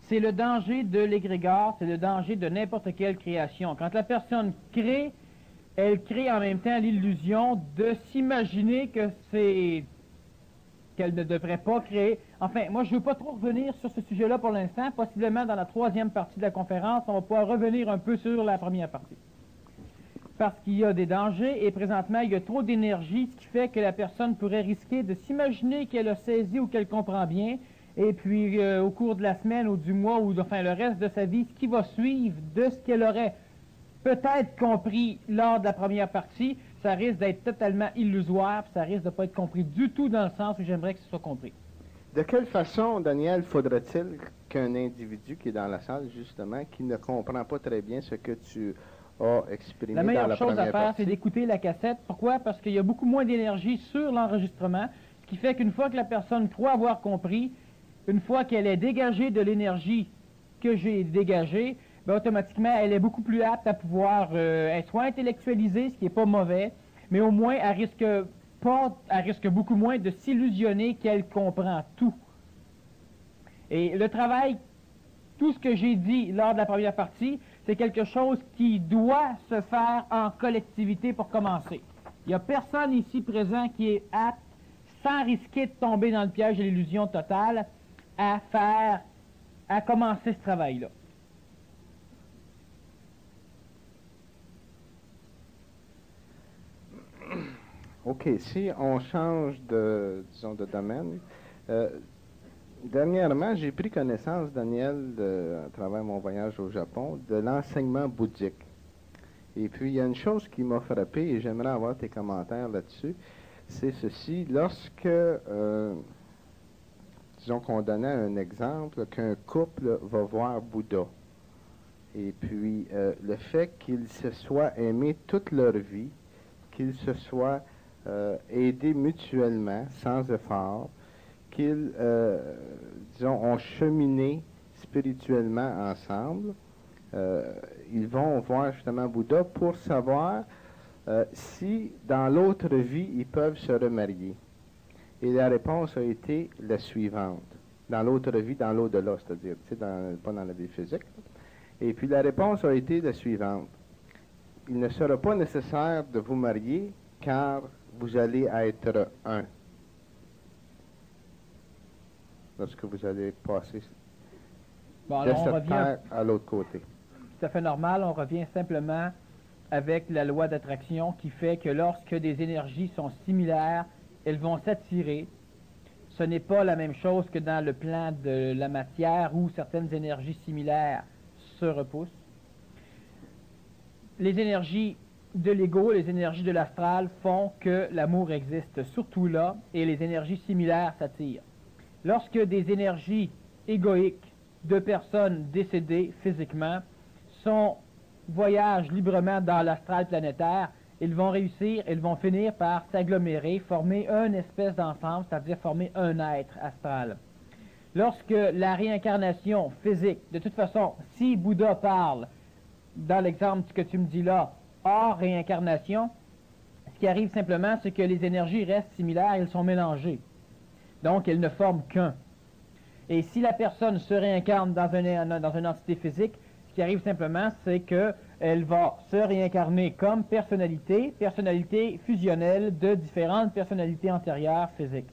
C'est le danger de l'égrégore, c'est le danger de n'importe quelle création. Quand la personne crée, elle crée en même temps l'illusion de s'imaginer que c'est qu'elle ne devrait pas créer. Enfin, moi, je ne veux pas trop revenir sur ce sujet-là pour l'instant. Possiblement, dans la troisième partie de la conférence, on va pouvoir revenir un peu sur la première partie. Parce qu'il y a des dangers, et présentement, il y a trop d'énergie, ce qui fait que la personne pourrait risquer de s'imaginer qu'elle a saisi ou qu'elle comprend bien, et puis au cours de la semaine ou du mois, ou enfin le reste de sa vie, ce qui va suivre de ce qu'elle aurait peut-être compris lors de la première partie, ça risque d'être totalement illusoire, puis ça risque de ne pas être compris du tout dans le sens où j'aimerais que ce soit compris. De quelle façon, Daniel, faudrait-il qu'un individu qui est dans la salle, justement, qui ne comprend pas très bien ce que tu as exprimé dans la première partie... La meilleure chose à faire, c'est d'écouter la cassette. Pourquoi? Parce qu'il y a beaucoup moins d'énergie sur l'enregistrement, ce qui fait qu'une fois que la personne croit avoir compris, une fois qu'elle est dégagée de l'énergie que j'ai dégagée, ben, automatiquement, elle est beaucoup plus apte à pouvoir être soit intellectualisée, ce qui n'est pas mauvais, mais au moins, elle risque beaucoup moins de s'illusionner qu'elle comprend tout. Et le travail, tout ce que j'ai dit lors de la première partie, c'est quelque chose qui doit se faire en collectivité pour commencer. Il n'y a personne ici présent qui est apte, sans risquer de tomber dans le piège de l'illusion totale, à commencer ce travail-là. OK, si on change de, disons, de domaine, dernièrement, j'ai pris connaissance, Daniel, à travers mon voyage au Japon, de l'enseignement bouddhique. Et puis, il y a une chose qui m'a frappé, et j'aimerais avoir tes commentaires là-dessus, c'est ceci. Lorsque, disons qu'on donnait un exemple, qu'un couple va voir Bouddha, et puis le fait qu'ils se soient aimés toute leur vie, qu'ils se soient aidés mutuellement, sans effort, qu'ils, disons, ont cheminé spirituellement ensemble. Ils vont voir justement Bouddha pour savoir si dans l'autre vie ils peuvent se remarier. Et la réponse a été la suivante. Dans l'autre vie, dans l'au-delà, c'est-à-dire, tu sais, pas dans la vie physique. Et puis la réponse a été la suivante. Il ne sera pas nécessaire de vous marier car vous allez être un. Lorsque vous allez passer de cette terre à l'autre côté. Tout à fait normal, on revient simplement avec la loi d'attraction qui fait que lorsque des énergies sont similaires, elles vont s'attirer. Ce n'est pas la même chose que dans le plan de la matière où certaines énergies similaires se repoussent. Les énergies de l'ego, les énergies de l'astral font que l'amour existe surtout là et les énergies similaires s'attirent. Lorsque des énergies égoïques de personnes décédées physiquement voyagent librement dans l'astral planétaire, ils vont finir par s'agglomérer, former une espèce d'ensemble, c'est-à-dire former un être astral. Lorsque la réincarnation physique, de toute façon, si Bouddha parle, dans l'exemple que tu me dis là, hors réincarnation, ce qui arrive simplement, c'est que les énergies restent similaires, elles sont mélangées. Donc, elles ne forment qu'un. Et si la personne se réincarne dans une entité physique, ce qui arrive simplement, c'est qu'elle va se réincarner comme personnalité fusionnelle de différentes personnalités antérieures physiques.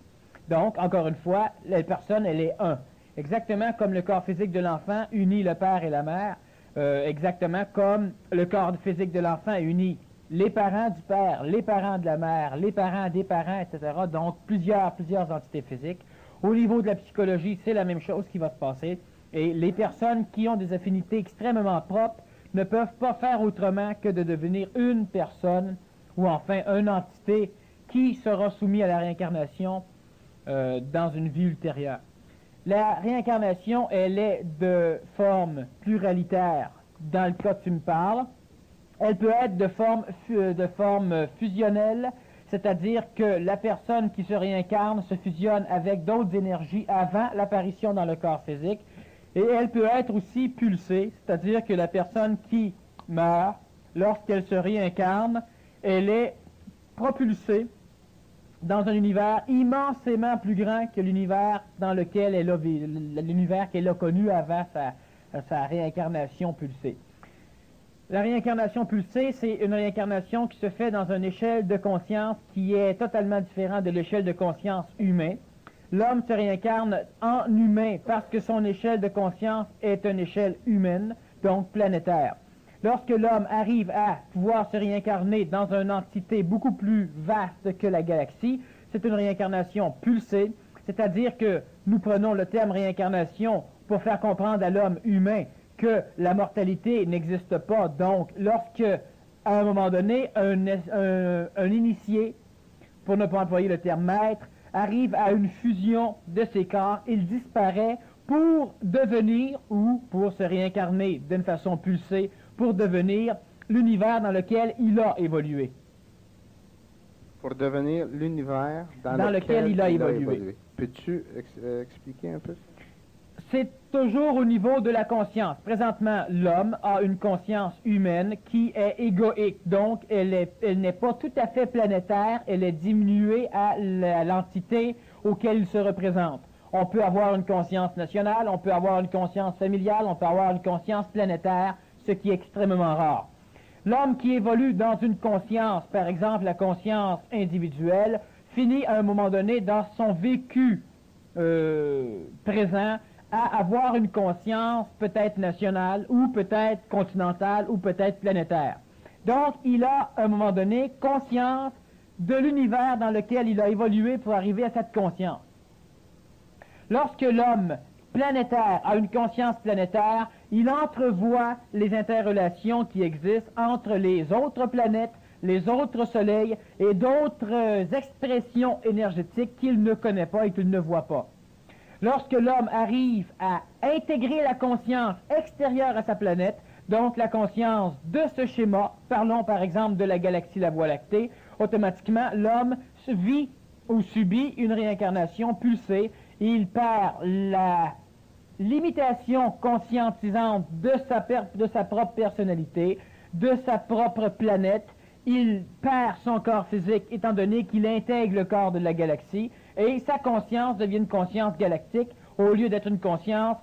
Donc, encore une fois, la personne, elle est un. Exactement comme le corps physique de l'enfant unit le père et la mère, exactement comme le corps physique de l'enfant unit les parents du père, les parents de la mère, les parents des parents, etc. Donc, plusieurs entités physiques. Au niveau de la psychologie, c'est la même chose qui va se passer. Et les personnes qui ont des affinités extrêmement propres ne peuvent pas faire autrement que de devenir une personne ou enfin une entité qui sera soumise à la réincarnation dans une vie ultérieure. La réincarnation, elle est de forme pluralitaire dans le cas que tu me parles. Elle peut être de forme fusionnelle, c'est-à-dire que la personne qui se réincarne se fusionne avec d'autres énergies avant l'apparition dans le corps physique. Et elle peut être aussi pulsée, c'est-à-dire que la personne qui meurt, lorsqu'elle se réincarne, elle est propulsée dans un univers immensément plus grand que l'univers dans lequel l'univers qu'elle a connu avant sa réincarnation pulsée. La réincarnation pulsée, c'est une réincarnation qui se fait dans une échelle de conscience qui est totalement différente de l'échelle de conscience humaine. L'homme se réincarne en humain parce que son échelle de conscience est une échelle humaine, donc planétaire. Lorsque l'homme arrive à pouvoir se réincarner dans une entité beaucoup plus vaste que la galaxie, c'est une réincarnation pulsée, c'est-à-dire que nous prenons le terme réincarnation pour faire comprendre à l'homme humain que la mortalité n'existe pas. Donc, lorsque, à un moment donné, un initié, pour ne pas employer le terme maître, arrive à une fusion de ses corps, il disparaît pour devenir, ou pour se réincarner d'une façon pulsée, pour devenir l'univers dans lequel il a évolué. Pour devenir l'univers dans lequel il a évolué. Peux-tu expliquer un peu? C'est toujours au niveau de la conscience. Présentement, l'homme a une conscience humaine qui est égoïque. Donc, elle n'est pas tout à fait planétaire, elle est diminuée à l'entité auquel il se représente. On peut avoir une conscience nationale, on peut avoir une conscience familiale, on peut avoir une conscience planétaire, ce qui est extrêmement rare. L'homme qui évolue dans une conscience, par exemple la conscience individuelle, finit à un moment donné dans son vécu présent à avoir une conscience peut-être nationale ou peut-être continentale ou peut-être planétaire. Donc, il a à un moment donné conscience de l'univers dans lequel il a évolué pour arriver à cette conscience. Lorsque l'homme planétaire a une conscience planétaire, il entrevoit les interrelations qui existent entre les autres planètes, les autres soleils et d'autres expressions énergétiques qu'il ne connaît pas et qu'il ne voit pas. Lorsque l'homme arrive à intégrer la conscience extérieure à sa planète, donc la conscience de ce schéma, parlons par exemple de la galaxie La Voie lactée, automatiquement l'homme vit ou subit une réincarnation pulsée et il perd la limitation conscientisante de sa propre personnalité, de sa propre planète. Il perd son corps physique étant donné qu'il intègre le corps de la galaxie et sa conscience devient une conscience galactique au lieu d'être une conscience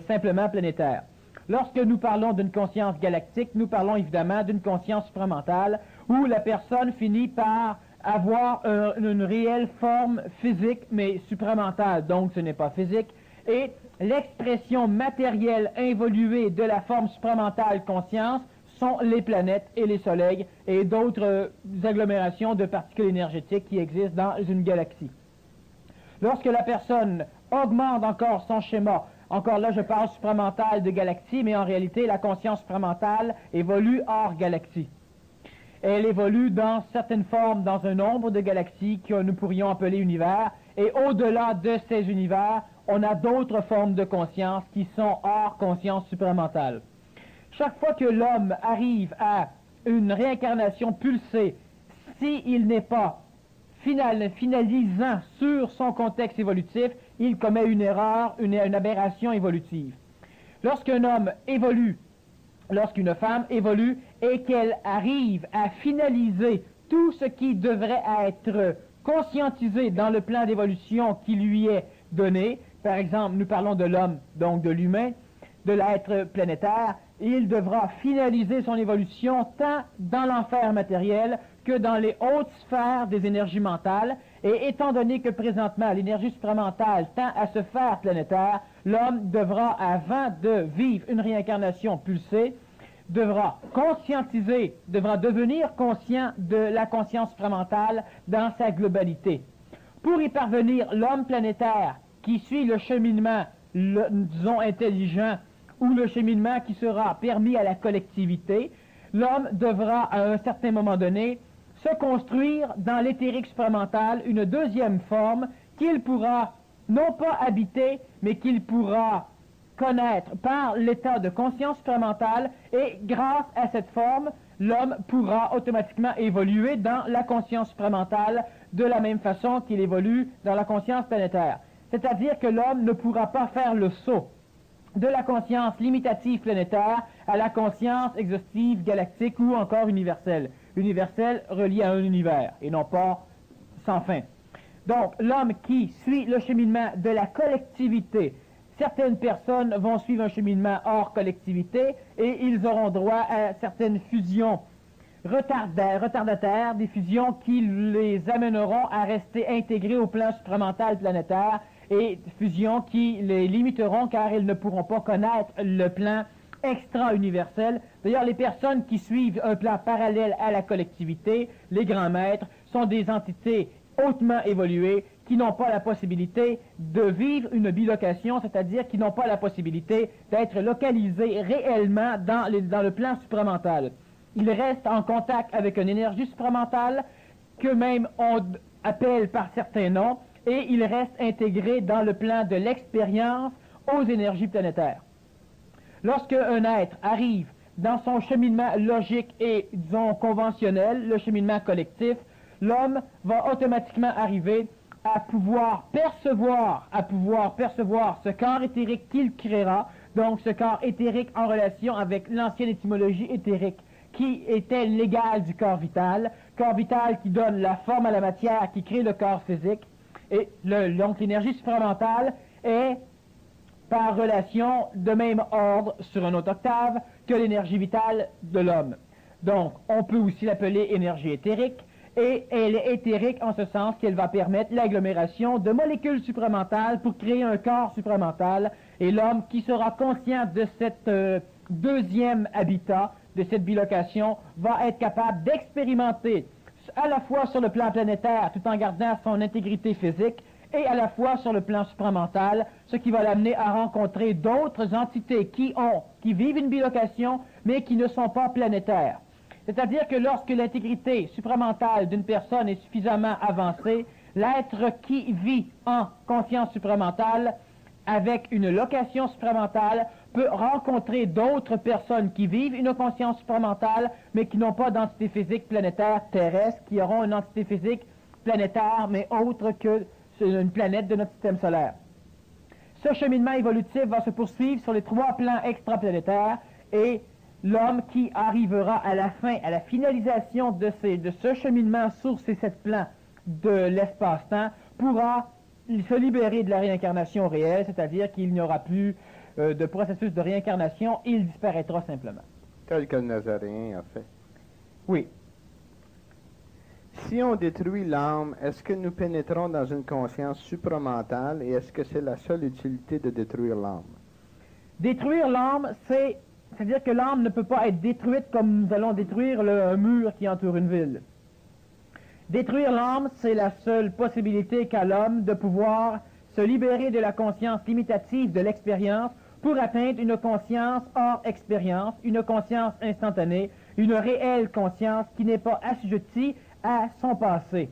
simplement planétaire. Lorsque nous parlons d'une conscience galactique, nous parlons évidemment d'une conscience supramentale où la personne finit par avoir une réelle forme physique mais supramentale, donc ce n'est pas physique, et l'expression matérielle involuée de la forme supramentale conscience sont les planètes et les soleils et d'autres agglomérations de particules énergétiques qui existent dans une galaxie. Lorsque la personne augmente encore son schéma, encore là je parle supramental de galaxie, mais en réalité la conscience supramentale évolue hors galaxie. Elle évolue dans certaines formes, dans un nombre de galaxies que nous pourrions appeler univers, et au-delà de ces univers, on a d'autres formes de conscience qui sont hors conscience supramentale. Chaque fois que l'homme arrive à une réincarnation pulsée, s'il n'est pas finalisant sur son contexte évolutif, il commet une erreur, une aberration évolutive. Lorsqu'un homme évolue, lorsqu'une femme évolue et qu'elle arrive à finaliser tout ce qui devrait être conscientisé dans le plan d'évolution qui lui est donné, par exemple, nous parlons de l'homme, donc de l'humain, de l'être planétaire, il devra finaliser son évolution tant dans l'enfer matériel que dans les hautes sphères des énergies mentales. Et étant donné que présentement l'énergie supramentale tend à se faire planétaire, l'homme devra, avant de vivre une réincarnation pulsée, devra conscientiser, devra devenir conscient de la conscience supramentale dans sa globalité. Pour y parvenir, l'homme planétaire qui suit le cheminement, disons, intelligent, ou le cheminement qui sera permis à la collectivité, l'homme devra, à un certain moment donné, se construire dans l'éthérique supramental une deuxième forme qu'il pourra non pas habiter, mais qu'il pourra connaître par l'état de conscience supramentale, et grâce à cette forme, l'homme pourra automatiquement évoluer dans la conscience supramentale de la même façon qu'il évolue dans la conscience planétaire. C'est-à-dire que l'homme ne pourra pas faire le saut de la conscience limitative planétaire à la conscience exhaustive galactique ou encore universelle. Universelle reliée à un univers et non pas sans fin. Donc, l'homme qui suit le cheminement de la collectivité, certaines personnes vont suivre un cheminement hors collectivité et ils auront droit à certaines fusions retardataires, des fusions qui les amèneront à rester intégrés au plan supramental planétaire et fusions qui les limiteront car ils ne pourront pas connaître le plan extra-universel. D'ailleurs, les personnes qui suivent un plan parallèle à la collectivité, les grands maîtres, sont des entités hautement évoluées qui n'ont pas la possibilité de vivre une bilocation, c'est-à-dire qui n'ont pas la possibilité d'être localisés réellement dans le plan supramental. Ils restent en contact avec une énergie supramentale qu'eux-mêmes on appelle par certains noms et ils restent intégrés dans le plan de l'expérience aux énergies planétaires. Lorsque un être arrive dans son cheminement logique et, disons, conventionnel, le cheminement collectif, l'homme va automatiquement arriver à pouvoir percevoir ce corps éthérique qu'il créera, donc ce corps éthérique en relation avec l'ancienne étymologie éthérique, qui était l'égal du corps vital qui donne la forme à la matière, qui crée le corps physique, et donc l'énergie supramentale est par relation de même ordre sur un autre octave que l'énergie vitale de l'homme. Donc, on peut aussi l'appeler énergie éthérique, et elle est éthérique en ce sens qu'elle va permettre l'agglomération de molécules supramentales pour créer un corps supramental, et l'homme qui sera conscient de cette deuxième habitat, de cette bilocation, va être capable d'expérimenter à la fois sur le plan planétaire tout en gardant son intégrité physique et à la fois sur le plan supramental, ce qui va l'amener à rencontrer d'autres entités qui vivent une bilocation mais qui ne sont pas planétaires. C'est-à-dire que lorsque l'intégrité supramentale d'une personne est suffisamment avancée, l'être qui vit en conscience supramentale avec une location supramentale peut rencontrer d'autres personnes qui vivent une conscience supramentale, mais qui n'ont pas d'entité physique planétaire terrestre, qui auront une entité physique planétaire, mais autre que une planète de notre système solaire. Ce cheminement évolutif va se poursuivre sur les 3 plans extraplanétaires, et l'homme qui arrivera à la fin, à la finalisation de ce cheminement sur ces 7 plans de l'espace-temps, pourra se libérer de la réincarnation réelle, c'est-à-dire qu'il n'y aura plus de processus de réincarnation, il disparaîtra simplement. Tel que le Nazaréen a fait. Oui. Si on détruit l'âme, est-ce que nous pénétrons dans une conscience supramentale et est-ce que c'est la seule utilité de détruire l'âme? Détruire l'âme, c'est-à-dire que l'âme ne peut pas être détruite comme nous allons détruire un mur qui entoure une ville. Détruire l'âme, c'est la seule possibilité qu'a l'homme de pouvoir se libérer de la conscience limitative de l'expérience pour atteindre une conscience hors expérience, une conscience instantanée, une réelle conscience qui n'est pas assujettie à son passé.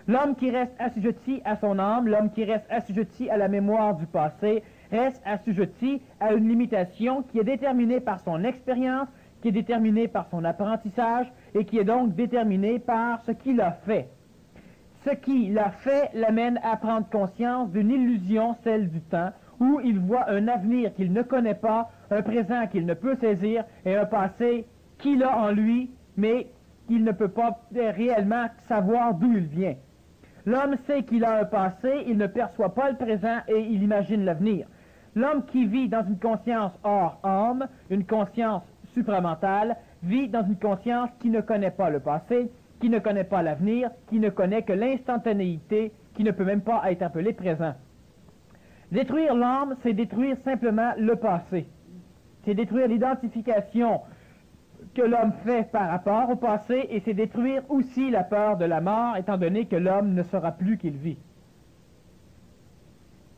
L'homme qui reste assujetti à son âme, l'homme qui reste assujetti à la mémoire du passé, reste assujetti à une limitation qui est déterminée par son expérience, qui est déterminée par son apprentissage et qui est donc déterminée par ce qu'il a fait. Ce qu'il a fait l'amène à prendre conscience d'une illusion, celle du temps, où il voit un avenir qu'il ne connaît pas, un présent qu'il ne peut saisir et un passé qu'il a en lui, mais qu'il ne peut pas réellement savoir d'où il vient. L'homme sait qu'il a un passé, il ne perçoit pas le présent et il imagine l'avenir. L'homme qui vit dans une conscience hors âme, une conscience supramentale, vit dans une conscience qui ne connaît pas le passé, qui ne connaît pas l'avenir, qui ne connaît que l'instantanéité, qui ne peut même pas être appelé présent. Détruire l'âme, c'est détruire simplement le passé. C'est détruire l'identification que l'homme fait par rapport au passé, et c'est détruire aussi la peur de la mort, étant donné que l'homme ne saura plus qu'il vit.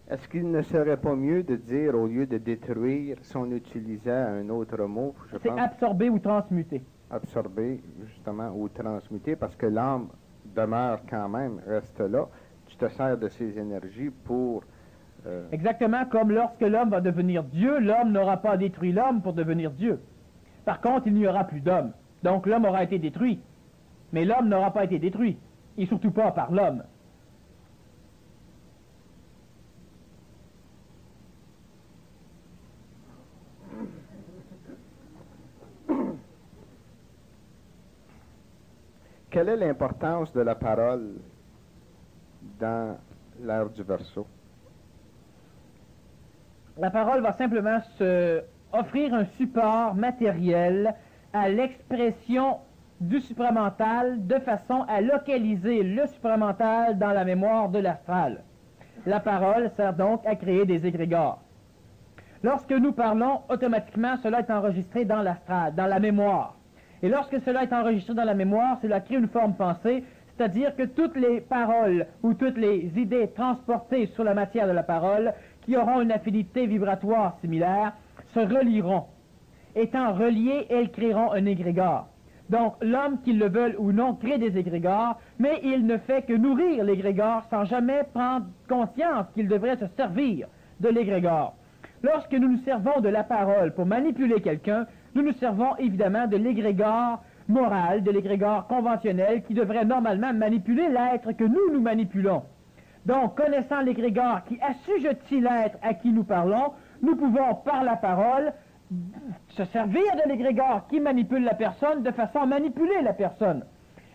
Est-ce qu'il ne serait pas mieux de dire, au lieu de détruire, si on utilisait un autre mot, je pense... C'est absorber ou transmuter. Absorber, justement, ou transmuter, parce que l'âme demeure quand même, reste là. Tu te sers de ces énergies pour... Exactement comme lorsque l'homme va devenir Dieu, l'homme n'aura pas détruit l'homme pour devenir Dieu. Par contre, il n'y aura plus d'homme. Donc l'homme aura été détruit. Mais l'homme n'aura pas été détruit. Et surtout pas par l'homme. Quelle est l'importance de la parole dans l'ère du Verseau? La parole va simplement offrir un support matériel à l'expression du supramental de façon à localiser le supramental dans la mémoire de l'astral. La parole sert donc à créer des égrégores. Lorsque nous parlons, automatiquement, cela est enregistré dans l'astral, dans la mémoire. Et lorsque cela est enregistré dans la mémoire, cela crée une forme pensée, c'est-à-dire que toutes les paroles ou toutes les idées transportées sur la matière de la parole, qui auront une affinité vibratoire similaire, se relieront. Étant reliées, elles créeront un égrégore. Donc, l'homme, qu'il le veuille ou non, crée des égrégores, mais il ne fait que nourrir l'égrégore sans jamais prendre conscience qu'il devrait se servir de l'égrégore. Lorsque nous nous servons de la parole pour manipuler quelqu'un, nous nous servons évidemment de l'égrégore moral, de l'égrégore conventionnel qui devrait normalement manipuler l'être que nous manipulons. Donc, connaissant l'égrégore qui assujettit l'être à qui nous parlons, nous pouvons, par la parole, se servir de l'égrégore qui manipule la personne de façon à manipuler la personne.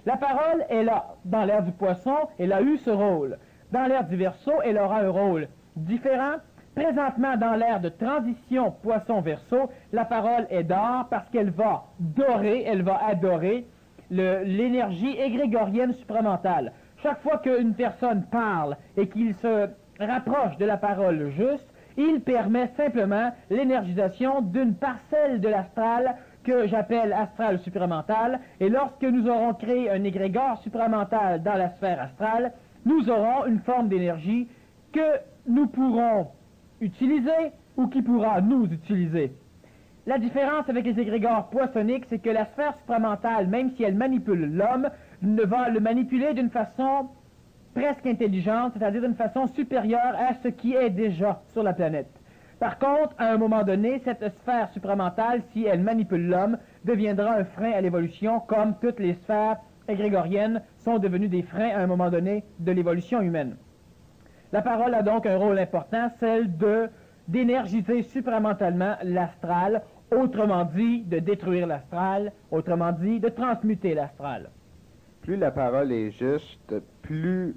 La parole est là. Dans l'ère du Poisson, elle a eu ce rôle. Dans l'ère du Verseau, elle aura un rôle différent. Présentement, dans l'ère de transition Poisson-Verseau, la parole est d'or parce qu'elle va dorer, elle va adorer l'énergie égrégorienne supramentale. Chaque fois qu'une personne parle et qu'il se rapproche de la parole juste, il permet simplement l'énergisation d'une parcelle de l'astral que j'appelle astral supramental. Et lorsque nous aurons créé un égrégore supramental dans la sphère astrale, nous aurons une forme d'énergie que nous pourrons utiliser ou qui pourra nous utiliser. La différence avec les égrégores poissonniques, c'est que la sphère supramentale, même si elle manipule l'homme, ne va le manipuler d'une façon presque intelligente, c'est-à-dire d'une façon supérieure à ce qui est déjà sur la planète. Par contre, à un moment donné, cette sphère supramentale, si elle manipule l'homme, deviendra un frein à l'évolution, comme toutes les sphères égrégoriennes sont devenues des freins à un moment donné de l'évolution humaine. La parole a donc un rôle important, celle d'énergiser supramentalement l'astral, autrement dit, de détruire l'astral, autrement dit, de transmuter l'astral. Plus la parole est juste, plus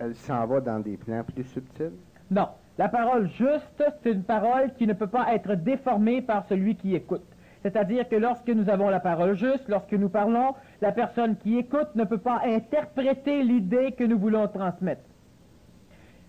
elle s'en va dans des plans plus subtils? Non. La parole juste, c'est une parole qui ne peut pas être déformée par celui qui écoute. C'est-à-dire que lorsque nous avons la parole juste, lorsque nous parlons, la personne qui écoute ne peut pas interpréter l'idée que nous voulons transmettre.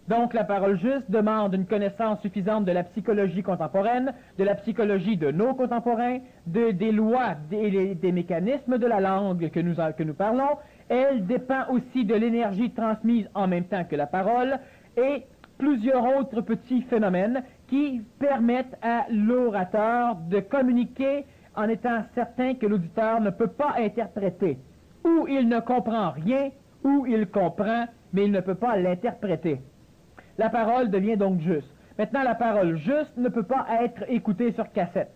Donc, la parole juste demande une connaissance suffisante de la psychologie contemporaine, de la psychologie de nos contemporains, des lois, des mécanismes de la langue que nous parlons. Elle dépend aussi de l'énergie transmise en même temps que la parole et plusieurs autres petits phénomènes qui permettent à l'orateur de communiquer en étant certain que l'auditeur ne peut pas interpréter. Ou il ne comprend rien, ou il comprend, mais il ne peut pas l'interpréter. La parole devient donc juste. Maintenant, la parole juste ne peut pas être écoutée sur cassette.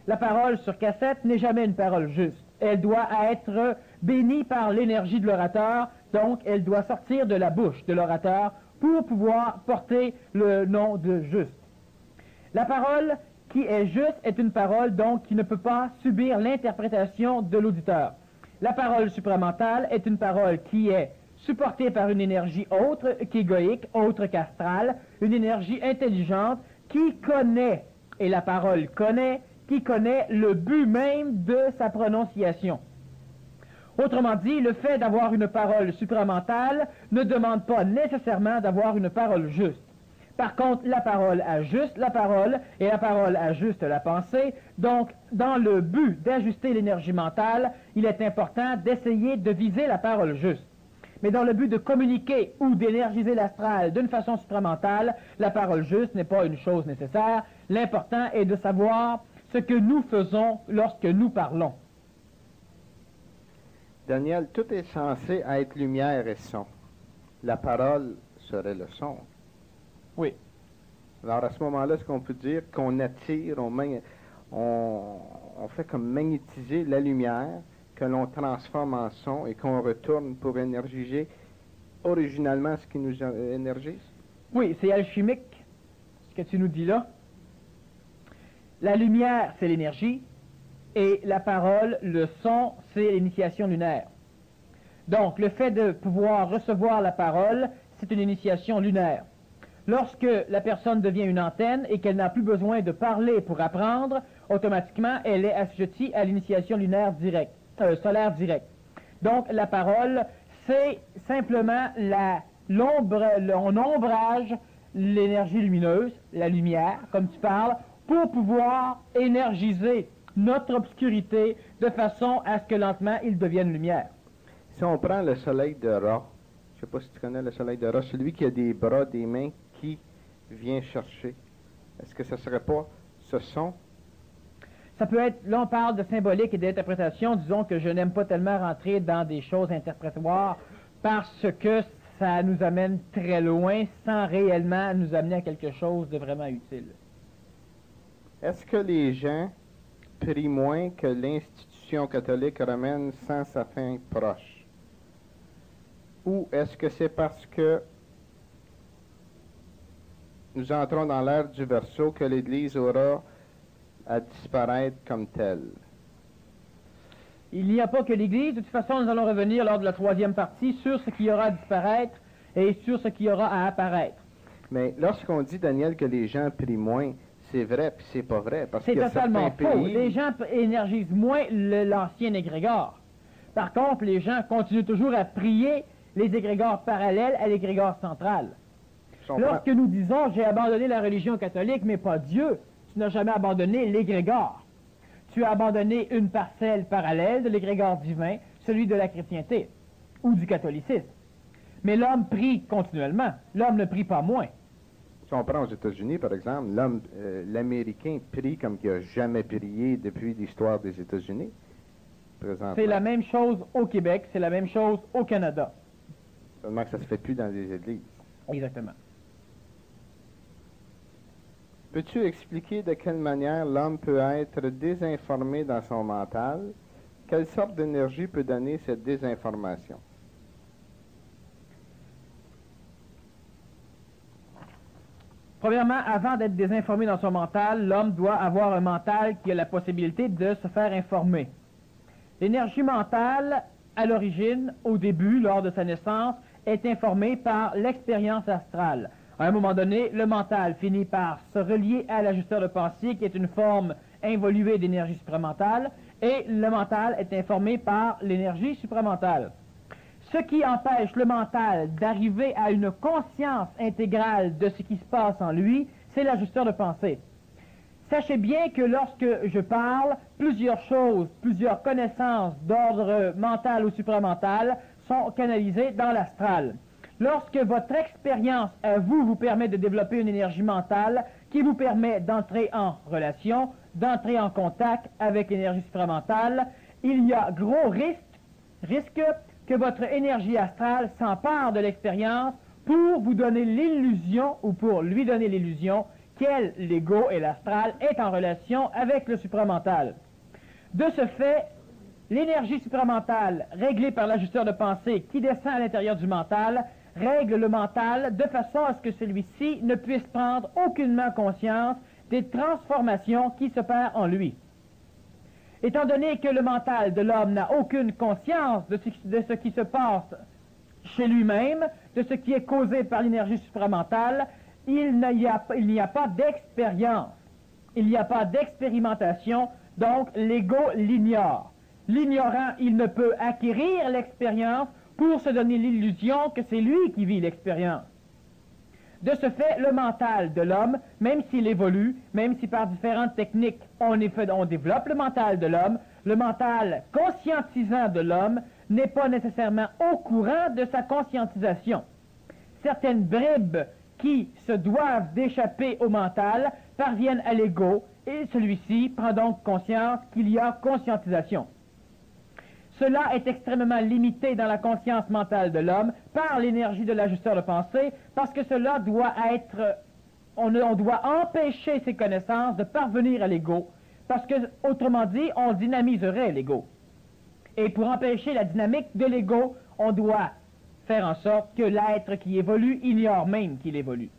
La parole sur cassette n'est jamais une parole juste. Elle doit être bénie par l'énergie de l'orateur, donc elle doit sortir de la bouche de l'orateur pour pouvoir porter le nom de juste. La parole qui est juste est une parole donc qui ne peut pas subir l'interprétation de l'auditeur. La parole supramentale est une parole qui est supportée par une énergie autre qu'égoïque, autre qu'astrale, une énergie intelligente qui connaît, et la parole connaît, qui connaît le but même de sa prononciation. Autrement dit, le fait d'avoir une parole supramentale ne demande pas nécessairement d'avoir une parole juste. Par contre, la parole ajuste la parole, et la parole ajuste la pensée. Donc, dans le but d'ajuster l'énergie mentale, il est important d'essayer de viser la parole juste. Mais dans le but de communiquer ou d'énergiser l'astral d'une façon supramentale, la parole juste n'est pas une chose nécessaire. L'important est de savoir ce que nous faisons lorsque nous parlons. Daniel, tout est censé être lumière et son. La parole serait le son. Oui. Alors, à ce moment-là, est-ce qu'on peut dire qu'on attire, on fait comme magnétiser la lumière, que l'on transforme en son et qu'on retourne pour énergiser originalement ce qui nous énergise? Oui, c'est alchimique, ce que tu nous dis là. La lumière, c'est l'énergie, et la parole, le son, c'est l'initiation lunaire. Donc, le fait de pouvoir recevoir la parole, c'est une initiation lunaire. Lorsque la personne devient une antenne et qu'elle n'a plus besoin de parler pour apprendre, automatiquement, elle est assujettie à l'initiation lunaire directe, solaire directe. Donc, la parole, c'est simplement on ombrage l'énergie lumineuse, la lumière, comme tu parles, pour pouvoir énergiser notre obscurité de façon à ce que lentement, il devienne lumière. Si on prend le soleil de Ra, je ne sais pas si tu connais le soleil de Ra, celui qui a des bras, des mains, qui vient chercher, est-ce que ce ne serait pas ce son? Ça peut être, là on parle de symbolique et d'interprétation, disons que je n'aime pas tellement rentrer dans des choses interprétoires parce que ça nous amène très loin sans réellement nous amener à quelque chose de vraiment utile. Est-ce que les gens prient moins que l'institution catholique romaine sans sa fin proche? Ou est-ce que c'est parce que nous entrons dans l'ère du Verseau que l'Église aura à disparaître comme telle? Il n'y a pas que l'Église. De toute façon, nous allons revenir lors de la troisième partie sur ce qui aura à disparaître et sur ce qui aura à apparaître. Mais lorsqu'on dit, Daniel, que les gens prient moins, c'est vrai puis c'est pas vrai. Parce c'est qu'il y a totalement certains faux. pays... Les gens énergisent moins l'ancien égrégore. Par contre, les gens continuent toujours à prier les égrégores parallèles à l'égrégore central. Lorsque nous disons « j'ai abandonné la religion catholique, mais pas Dieu », tu n'as jamais abandonné l'égrégore. Tu as abandonné une parcelle parallèle de l'égrégore divin, celui de la chrétienté ou du catholicisme. Mais l'homme prie continuellement. L'homme ne prie pas moins. Si on prend aux États-Unis, par exemple, l'Américain prie comme il n'a jamais prié depuis l'histoire des États-Unis. C'est la même chose au Québec, c'est la même chose au Canada. Seulement que ça ne se fait plus dans les églises. Exactement. Peux-tu expliquer de quelle manière l'homme peut être désinformé dans son mental? Quelle sorte d'énergie peut donner cette désinformation? Premièrement, avant d'être désinformé dans son mental, l'homme doit avoir un mental qui a la possibilité de se faire informer. L'énergie mentale, à l'origine, au début, lors de sa naissance, est informée par l'expérience astrale. À un moment donné, le mental finit par se relier à l'ajusteur de pensée, qui est une forme involuée d'énergie supramentale, et le mental est informé par l'énergie supramentale. Ce qui empêche le mental d'arriver à une conscience intégrale de ce qui se passe en lui, c'est l'ajusteur de pensée. Sachez bien que lorsque je parle, plusieurs choses, plusieurs connaissances d'ordre mental ou supramental sont canalisées dans l'astral. Lorsque votre expérience à vous vous permet de développer une énergie mentale qui vous permet d'entrer en relation, d'entrer en contact avec l'énergie supramentale, il y a gros risque que votre énergie astrale s'empare de l'expérience pour vous donner l'illusion ou pour lui donner l'illusion qu'elle, l'ego et l'astral, est en relation avec le supramental. De ce fait, l'énergie supramentale réglée par l'ajusteur de pensée qui descend à l'intérieur du mental règle le mental de façon à ce que celui-ci ne puisse prendre aucunement conscience des transformations qui s'opèrent en lui. Étant donné que le mental de l'homme n'a aucune conscience de ce qui se passe chez lui-même, de ce qui est causé par l'énergie supramentale, il n'y a pas d'expérience, il n'y a pas d'expérimentation, donc l'ego l'ignore. L'ignorant, il ne peut acquérir l'expérience pour se donner l'illusion que c'est lui qui vit l'expérience. De ce fait, le mental de l'homme, même s'il évolue, même si par différentes techniques on développe le mental de l'homme, le mental conscientisant de l'homme n'est pas nécessairement au courant de sa conscientisation. Certaines bribes qui se doivent d'échapper au mental parviennent à l'ego et celui-ci prend donc conscience qu'il y a conscientisation. Cela est extrêmement limité dans la conscience mentale de l'homme par l'énergie de l'ajusteur de pensée, parce que cela doit être... On doit empêcher ces connaissances de parvenir à l'ego, parce que, autrement dit, on dynamiserait l'ego. Et pour empêcher la dynamique de l'ego, on doit faire en sorte que l'être qui évolue ignore même qu'il évolue.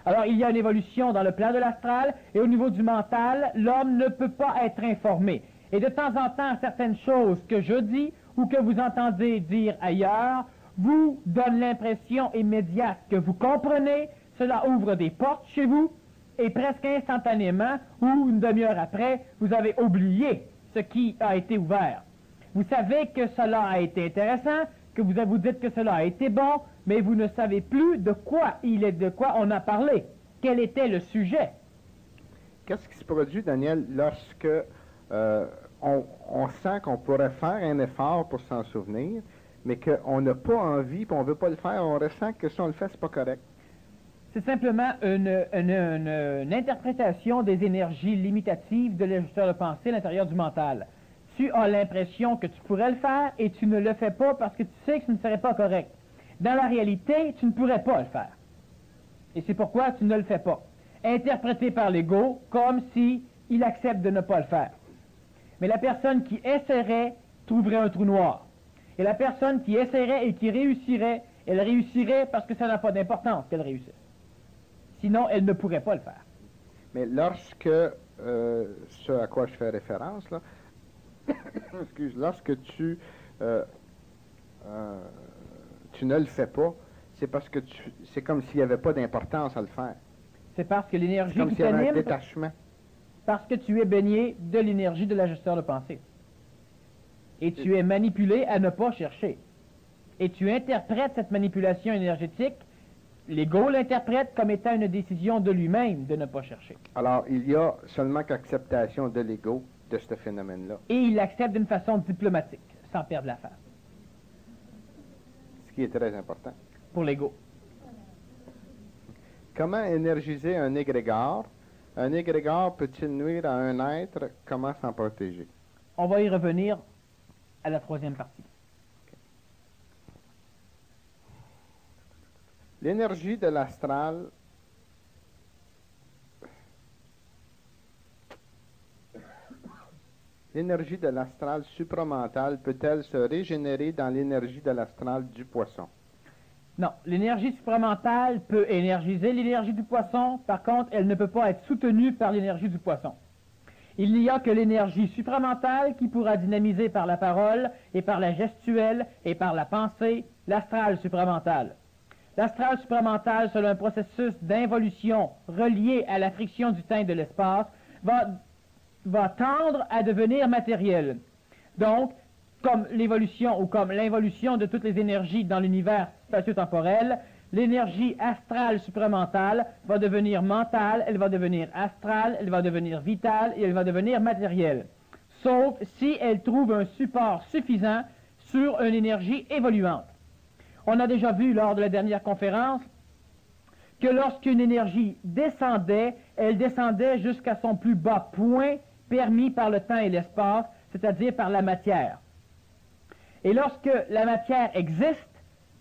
Alors, il y a une évolution dans le plan de l'astral, et au niveau du mental, l'homme ne peut pas être informé. Et de temps en temps, certaines choses que je dis ou que vous entendez dire ailleurs vous donne l'impression immédiate que vous comprenez, cela ouvre des portes chez vous, et presque instantanément, ou une demi-heure après, vous avez oublié ce qui a été ouvert. Vous savez que cela a été intéressant, que vous dites que cela a été bon, mais vous ne savez plus de quoi on a parlé. Quel était le sujet? Qu'est-ce qui se produit, Daniel, lorsque on sent qu'on pourrait faire un effort pour s'en souvenir, mais qu'on n'a pas envie, puis on ne veut pas le faire, on ressent que si on le fait, c'est pas correct? C'est simplement une interprétation des énergies limitatives de l'ajusteur de pensée à l'intérieur du mental. Tu as l'impression que tu pourrais le faire et tu ne le fais pas parce que tu sais que ce ne serait pas correct. Dans la réalité, tu ne pourrais pas le faire. Et c'est pourquoi tu ne le fais pas. Interprété par l'ego comme si il accepte de ne pas le faire. Mais la personne qui essaierait trouverait un trou noir. Et la personne qui essaierait et qui réussirait, elle réussirait parce que ça n'a pas d'importance qu'elle réussisse. Sinon, elle ne pourrait pas le faire. Mais lorsque, ce à quoi je fais référence, là, lorsque tu ne le fais pas, c'est parce que c'est comme s'il n'y avait pas d'importance à le faire. C'est parce que l'énergie comme qui s'il y avait un t'anime, détachement. parce que tu es baigné de l'énergie de l'ajusteur de pensée. Et tu es manipulé à ne pas chercher. Et tu interprètes cette manipulation énergétique, l'ego l'interprète comme étant une décision de lui-même de ne pas chercher. Alors, il y a seulement qu'acceptation de l'ego de ce phénomène-là. Et il l'accepte d'une façon diplomatique, sans perdre la face. Ce qui est très important. Pour l'ego. Comment énergiser un égrégore? Un égrégore peut-il nuire à un être? Comment s'en protéger? On va y revenir à la troisième partie. L'énergie de l'astral supramental peut-elle se régénérer dans l'énergie de l'astral du poisson? Non, l'énergie supramentale peut énergiser l'énergie du poisson, par contre, elle ne peut pas être soutenue par l'énergie du poisson. Il n'y a que l'énergie supramentale qui pourra dynamiser par la parole et par la gestuelle et par la pensée l'astral supramental. L'astral supramental, selon un processus d'involution relié à la friction du temps et de l'espace, va tendre à devenir matériel. Donc, comme l'évolution ou comme l'involution de toutes les énergies dans l'univers spatio-temporel, l'énergie astrale supramentale va devenir mentale, elle va devenir astrale, elle va devenir vitale et elle va devenir matérielle. Sauf si elle trouve un support suffisant sur une énergie évoluante. On a déjà vu lors de la dernière conférence que lorsqu'une énergie descendait, elle descendait jusqu'à son plus bas point permis par le temps et l'espace, c'est-à-dire par la matière. Et lorsque la matière existe,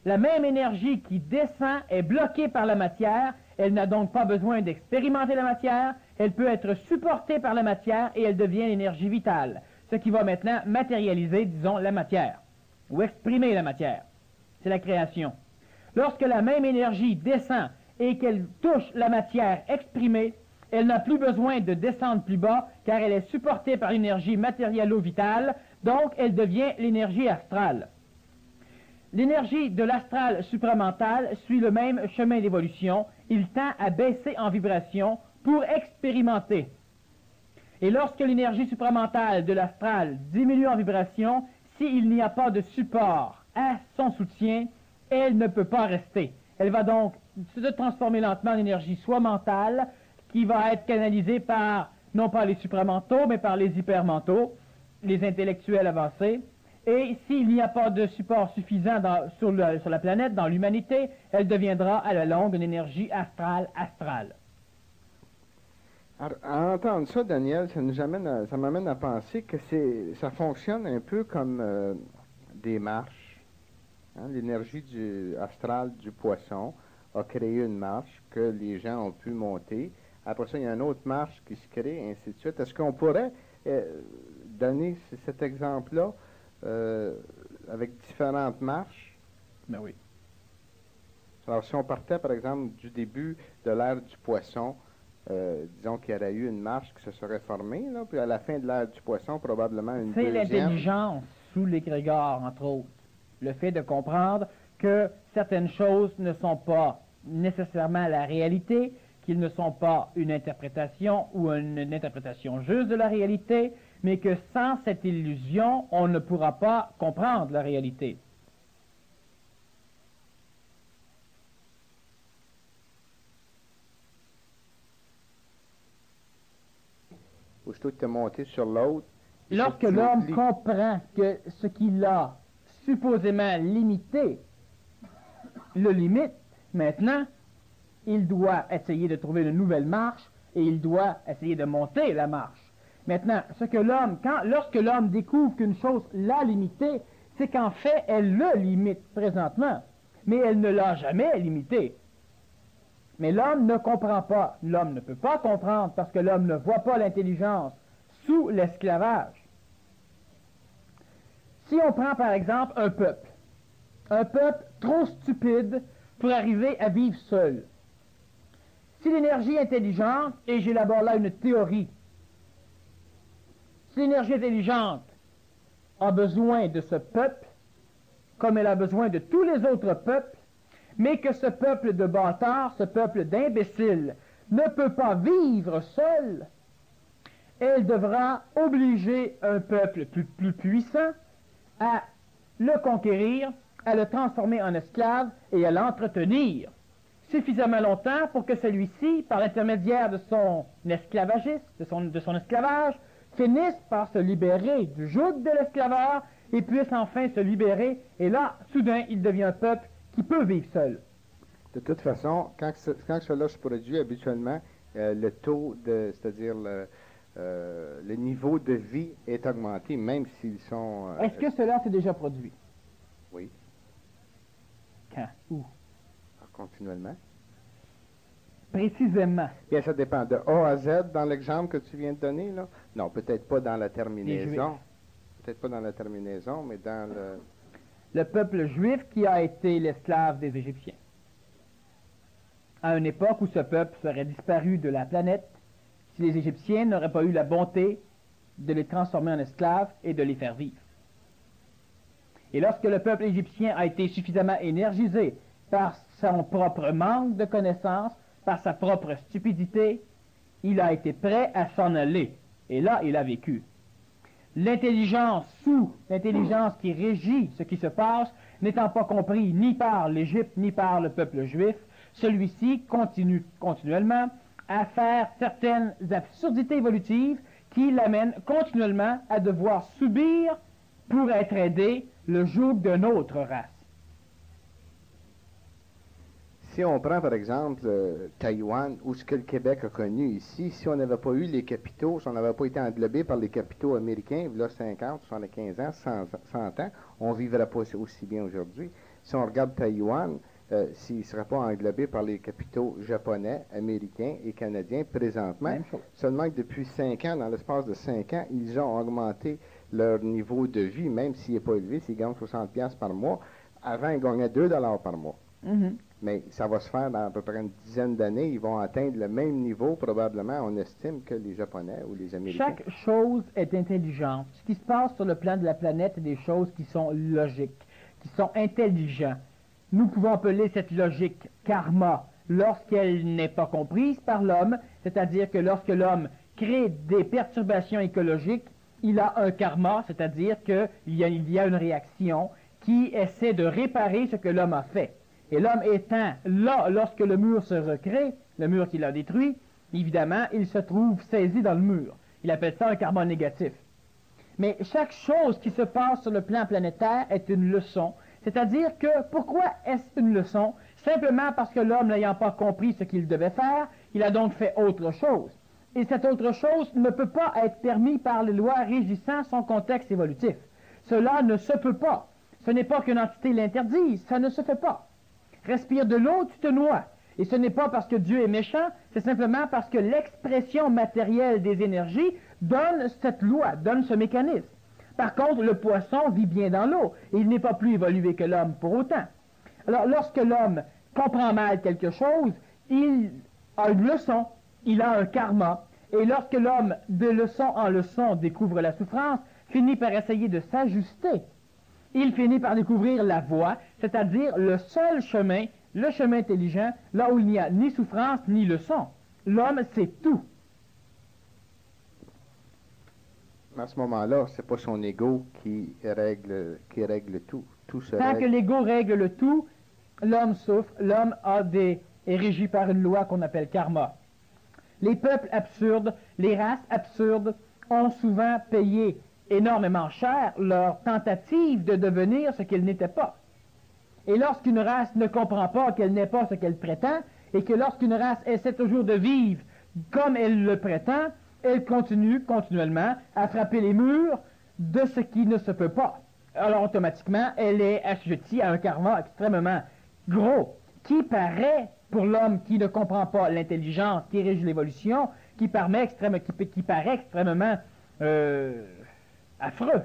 la même énergie qui descend est bloquée par la matière, elle n'a donc pas besoin d'expérimenter la matière, elle peut être supportée par la matière et elle devient l'énergie vitale, ce qui va maintenant matérialiser, disons, la matière, ou exprimer la matière. C'est la création. Lorsque la même énergie descend et qu'elle touche la matière exprimée, elle n'a plus besoin de descendre plus bas car elle est supportée par l'énergie matérialo-vitale, donc elle devient l'énergie astrale. L'énergie de l'astral supramental suit le même chemin d'évolution. Il tend à baisser en vibration pour expérimenter. Et lorsque l'énergie supramentale de l'astral diminue en vibration, s'il n'y a pas de support à son soutien, elle ne peut pas rester. Elle va donc se transformer lentement en énergie soit mentale, qui va être canalisée par, non pas les supramentaux, mais par les hypermentaux, les intellectuels avancés. Et s'il n'y a pas de support suffisant sur la planète, dans l'humanité, elle deviendra à la longue une énergie astrale. Alors, à entendre ça, Daniel, ça m'amène à penser que ça fonctionne un peu comme des marches. Hein, l'énergie astrale du poisson a créé une marche que les gens ont pu monter. Après ça, il y a une autre marche qui se crée, et ainsi de suite. Est-ce qu'on pourrait donner cet exemple-là avec différentes marches? Ben oui. Alors, si on partait, par exemple, du début de l'ère du poisson, disons qu'il y aurait eu une marche qui se serait formée, là, puis à la fin de l'ère du poisson, probablement une deuxième. C'est l'intelligence sous l'égrégore, entre autres. Le fait de comprendre que certaines choses ne sont pas nécessairement la réalité, qu'ils ne sont pas une interprétation ou une interprétation juste de la réalité, mais que sans cette illusion, on ne pourra pas comprendre la réalité. Aussitôt que tu es monté sur l'autre. Lorsque l'homme comprend que ce qu'il a supposément limité le limite, maintenant, il doit essayer de trouver une nouvelle marche et il doit essayer de monter la marche. Maintenant, lorsque l'homme découvre qu'une chose l'a limité, c'est qu'en fait, elle le limite présentement, mais elle ne l'a jamais limité. Mais l'homme ne comprend pas, l'homme ne peut pas comprendre parce que l'homme ne voit pas l'intelligence sous l'esclavage. Si on prend par exemple un peuple trop stupide pour arriver à vivre seul. Si l'énergie intelligente, et j'élabore là une théorie, si l'énergie intelligente a besoin de ce peuple, comme elle a besoin de tous les autres peuples, mais que ce peuple de bâtards, ce peuple d'imbéciles, ne peut pas vivre seul, elle devra obliger un peuple plus puissant à le conquérir, à le transformer en esclave et à l'entretenir suffisamment longtemps pour que celui-ci, par l'intermédiaire de son esclavagisme, de son esclavage, finisse par se libérer du joug de l'esclavage et puisse enfin se libérer, et là, soudain, il devient un peuple qui peut vivre seul. De toute façon, quand cela se produit, habituellement, le taux c'est-à-dire le niveau de vie est augmenté, même s'ils sont... Est-ce que cela s'est déjà produit? Oui. Quand? Où? Continuellement. Précisément. Bien, ça dépend. De A à Z, dans l'exemple que tu viens de donner, là? Non, peut-être pas dans la terminaison. Peut-être pas dans la terminaison, mais dans le peuple juif qui a été l'esclave des Égyptiens. À une époque où ce peuple serait disparu de la planète, si les Égyptiens n'auraient pas eu la bonté de les transformer en esclaves et de les faire vivre. Et lorsque le peuple égyptien a été suffisamment énergisé par son propre manque de connaissances, par sa propre stupidité, il a été prêt à s'en aller. Et là, il a vécu. L'intelligence qui régit ce qui se passe, n'étant pas compris ni par l'Égypte ni par le peuple juif, celui-ci continue continuellement à faire certaines absurdités évolutives qui l'amènent continuellement à devoir subir, pour être aidé, le joug d'une autre race. Si on prend par exemple Taïwan, ou ce que le Québec a connu ici, si on n'avait pas eu les capitaux, si on n'avait pas été englobé par les capitaux américains, il y a 50, 75 ans, 100 ans, on ne vivrait pas aussi bien aujourd'hui. Si on regarde Taïwan, s'il ne serait pas englobé par les capitaux japonais, américains et canadiens présentement, seulement que depuis 5 ans, dans l'espace de 5 ans, ils ont augmenté leur niveau de vie, même s'il n'est pas élevé, s'ils gagnent 60$ par mois. Avant, ils gagnaient 2$ par mois. Mm-hmm. Mais ça va se faire dans à peu près une dizaine d'années. Ils vont atteindre le même niveau, probablement, on estime, que les Japonais ou les Américains. Chaque chose est intelligente. Ce qui se passe sur le plan de la planète est des choses qui sont logiques, qui sont intelligentes. Nous pouvons appeler cette logique karma lorsqu'elle n'est pas comprise par l'homme, c'est-à-dire que lorsque l'homme crée des perturbations écologiques, il a un karma, c'est-à-dire qu'il y a une réaction qui essaie de réparer ce que l'homme a fait. Et l'homme étant là, lorsque le mur se recrée, le mur qu'il a détruit, évidemment, il se trouve saisi dans le mur. Il appelle ça un karma négatif. Mais chaque chose qui se passe sur le plan planétaire est une leçon. C'est-à-dire que, pourquoi est-ce une leçon? Simplement parce que l'homme, n'ayant pas compris ce qu'il devait faire, il a donc fait autre chose. Et cette autre chose ne peut pas être permise par les lois régissant son contexte évolutif. Cela ne se peut pas. Ce n'est pas qu'une entité l'interdise, ça ne se fait pas. Respire de l'eau, tu te noies. Et ce n'est pas parce que Dieu est méchant, c'est simplement parce que l'expression matérielle des énergies donne cette loi, donne ce mécanisme. Par contre, le poisson vit bien dans l'eau, et il n'est pas plus évolué que l'homme pour autant. Alors, lorsque l'homme comprend mal quelque chose, il a une leçon, il a un karma, et lorsque l'homme, de leçon en leçon, découvre la souffrance, finit par essayer de s'ajuster. Il finit par découvrir la voie, c'est-à-dire le seul chemin, le chemin intelligent, là où il n'y a ni souffrance ni leçon. L'homme, c'est tout. À ce moment-là, c'est pas son ego qui règle tout. Tout se Tant règle. que l'ego règle le tout, l'homme souffre, l'homme est régi par une loi qu'on appelle karma. Les peuples absurdes, les races absurdes ont souvent payé énormément cher leur tentative de devenir ce qu'elle n'était pas. Et lorsqu'une race ne comprend pas qu'elle n'est pas ce qu'elle prétend, et que lorsqu'une race essaie toujours de vivre comme elle le prétend, elle continue continuellement à frapper les murs de ce qui ne se peut pas. Alors automatiquement, elle est assujettie à un karma extrêmement gros, qui paraît, pour l'homme qui ne comprend pas l'intelligence qui régit l'évolution, qui paraît extrêmement affreux.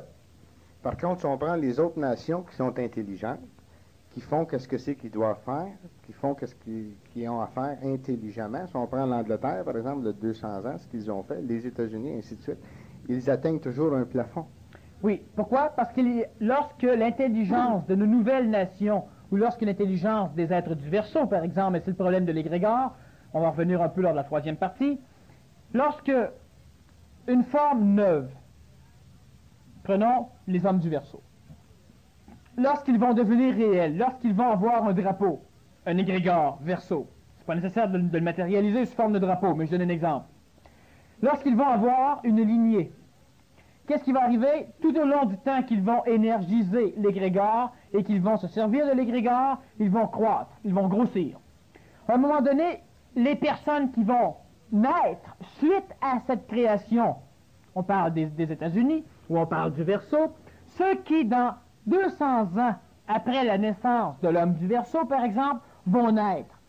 Par contre, si on prend les autres nations qui sont intelligentes, qui font qu'est-ce que c'est qu'ils doivent faire, qui font qu'est-ce qu'ils ont à faire intelligemment, si on prend l'Angleterre, par exemple, de 200 ans, ce qu'ils ont fait, les États-Unis, ainsi de suite, ils atteignent toujours un plafond. Oui. Pourquoi? Parce que lorsque l'intelligence de nos nouvelles nations, ou lorsque l'intelligence des êtres du Verseau, par exemple, et c'est le problème de l'égrégore, on va revenir un peu lors de la troisième partie, lorsque une forme neuve, prenons les hommes du Verseau, lorsqu'ils vont devenir réels, lorsqu'ils vont avoir un drapeau, un égrégore, Verseau, c'est pas nécessaire de le matérialiser sous forme de drapeau, mais je donne un exemple. Lorsqu'ils vont avoir une lignée, qu'est-ce qui va arriver? Tout au long du temps qu'ils vont énergiser l'égrégore et qu'ils vont se servir de l'égrégore, ils vont croître, ils vont grossir. À un moment donné, les personnes qui vont naître suite à cette création, on parle des États-Unis, ou on parle du Verseau, ceux qui, dans 200 ans après la naissance de l'homme du Verseau, par exemple, vont naître.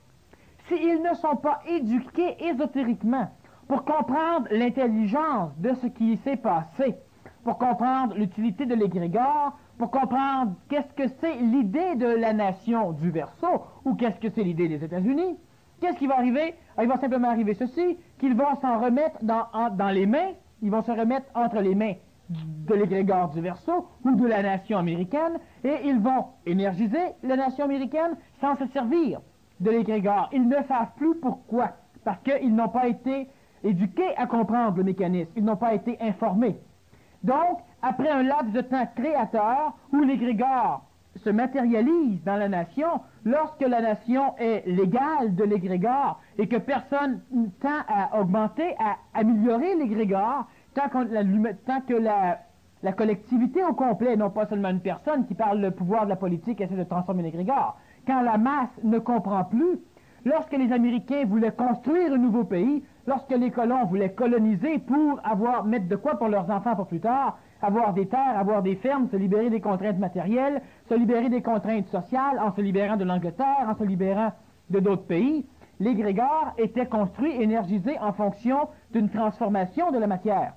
S'ils ne sont pas éduqués ésotériquement pour comprendre l'intelligence de ce qui s'est passé, pour comprendre l'utilité de l'égrégore, pour comprendre qu'est-ce que c'est l'idée de la nation du Verseau, ou qu'est-ce que c'est l'idée des États-Unis, qu'est-ce qui va arriver? Il va simplement arriver ceci, qu'ils vont s'en remettre dans les mains, ils vont se remettre entre les mains de l'égrégore du Verseau ou de la nation américaine, et ils vont énergiser la nation américaine sans se servir de l'égrégore. Ils ne savent plus pourquoi, parce qu'ils n'ont pas été éduqués à comprendre le mécanisme, ils n'ont pas été informés. Donc, après un laps de temps créateur où l'égrégore se matérialise dans la nation, lorsque la nation est l'égale de l'égrégore et que personne tend à augmenter, à améliorer l'égrégore, tant que la collectivité au complet, non pas seulement une personne qui parle le pouvoir de la politique et essaie de transformer l'égrégore, quand la masse ne comprend plus, lorsque les Américains voulaient construire un nouveau pays, lorsque les colons voulaient coloniser pour mettre de quoi pour leurs enfants pour plus tard, avoir des terres, avoir des fermes, se libérer des contraintes matérielles, se libérer des contraintes sociales, en se libérant de l'Angleterre, en se libérant de d'autres pays, l'égrégore était construit, énergisé en fonction d'une transformation de la matière.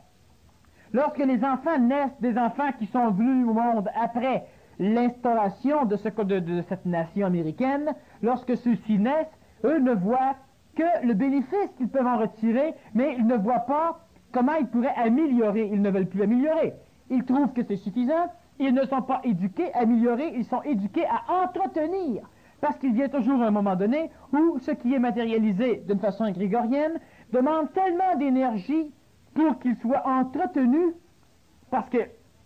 Lorsque les enfants naissent, des enfants qui sont venus au monde après l'instauration de cette nation américaine, lorsque ceux-ci naissent, eux ne voient que le bénéfice qu'ils peuvent en retirer, mais ils ne voient pas comment ils pourraient améliorer. Ils ne veulent plus améliorer. Ils trouvent que c'est suffisant. Ils ne sont pas éduqués à améliorer, ils sont éduqués à entretenir. Parce qu'il vient toujours un moment donné où ce qui est matérialisé d'une façon grégorienne demande tellement d'énergie pour qu'il soit entretenu, parce que